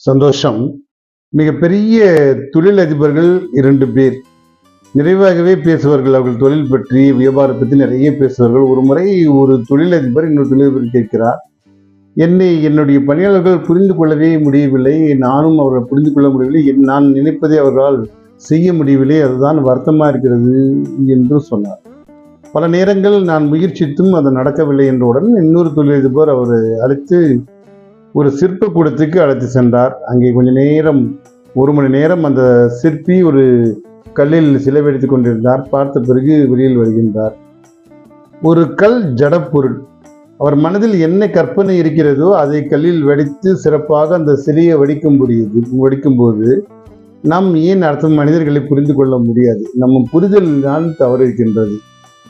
சந்தோஷம். மிகப்பெரிய தொழிலதிபர்கள் 2 பேர். நிறைவாகவே பேசுவார்கள். அவர்கள் தொழில் பற்றி, வியாபாரம் பற்றி நிறைய பேசுவார்கள். ஒரு முறை ஒரு தொழிலதிபர் இன்னொரு தொழிலதிபர் கேட்கிறார், என்னுடைய பணியாளர்கள் புரிந்து கொள்ளவே முடியவில்லை. நானும் அவர்கள் புரிந்து கொள்ள முடியவில்லை. நான் நினைப்பதை அவர்களால் செய்ய முடியவில்லை. அதுதான் வருத்தமாக இருக்கிறது என்று சொன்னார். பல நேரங்கள் நான் முயற்சித்தும் அது நடக்கவில்லை என்றவுடன் இன்னொரு தொழிலதிபர் அவர் அழைத்து ஒரு சிற்ப கூடத்துக்கு அழைத்து சென்றார். அங்கே கொஞ்ச நேரம், 1 மணி நேரம் அந்த சிற்பி ஒரு கல்லில் சிலை வடித்துக் கொண்டிருந்தார். பார்த்த பிறகு வெளியில் வருகின்றார். ஒரு கல் ஜடப்பொருள். அவர் மனதில் என்ன கற்பனை இருக்கிறதோ அதை கல்லில் வடித்து சிறப்பாக அந்த சிலையை வடிக்கும்போது நாம் ஏன் அடுத்த மனிதர்களை புரிந்து கொள்ள முடியாது? நம்ம புரிதல் தான் தவறு இருக்கின்றது.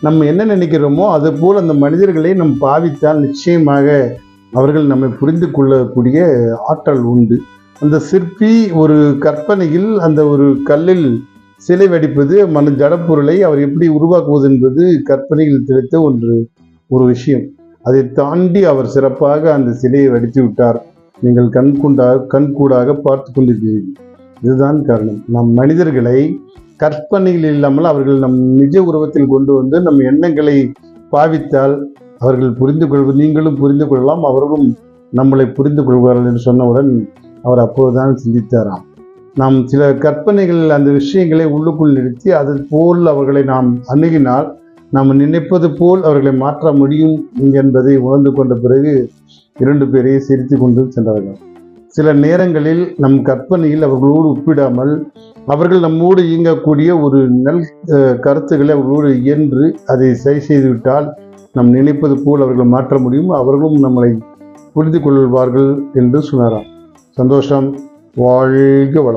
நம்ம என்ன நினைக்கிறோமோ அது போல் அந்த மனிதர்களை நம் பாவித்தால் நிச்சயமாக அவர்கள் நம்மை புரிந்து கொள்ளக்கூடிய ஆற்றல் உண்டு. அந்த சிற்பி ஒரு கற்பனையில் அந்த ஒரு கல்லில் சிலை வடிப்பது, ஜடப்பொருளை அவர் எப்படி உருவாக்குவது என்பது கற்பனையில் தெளித்த ஒரு விஷயம். அதை தாண்டி அவர் சிறப்பாக அந்த சிலையை வடித்து விட்டார். நீங்கள் கண்கூடாக பார்த்து கொண்டிருக்கிறீர்கள். இதுதான் காரணம். நம் மனிதர்களை கற்பனையில் இல்லாமல் அவர்கள் நம் நிஜ உருவத்தில் கொண்டு வந்து நம் எண்ணங்களை பாவித்தால் அவர்கள் நீங்களும் புரிந்து கொள்ளலாம், அவர்களும் நம்மளை புரிந்து கொள்வார்கள் என்று சொன்னவுடன் அவர் அப்போதுதான் சிந்தித்தாராம். நாம் சில கற்பனைகள், அந்த விஷயங்களை உள்ளுக்குள் நிறுத்தி அது போல் அவர்களை நாம் அணுகினால் நாம் நினைப்பது போல் அவர்களை மாற்ற முடியும் என்பதை உணர்ந்து கொண்ட பிறகு 2 பேரை சிரித்து கொண்டு சென்றார்கள். சில நேரங்களில் நம் கற்பனையில் அவர்களோடு ஒப்பிடாமல் அவர்கள் நம்மோடு இயங்கக்கூடிய ஒரு கருத்துக்களை அவர்களோடு இயன்று அதை சரி செய்துவிட்டால் நாம் நினைப்பது போல் அவர்கள் மாற்ற முடியும், அவர்களும் நம்மளை புரிந்து கொள்வார்கள் என்று சொன்னாராம். சந்தோஷம். வாழ்க வளம்.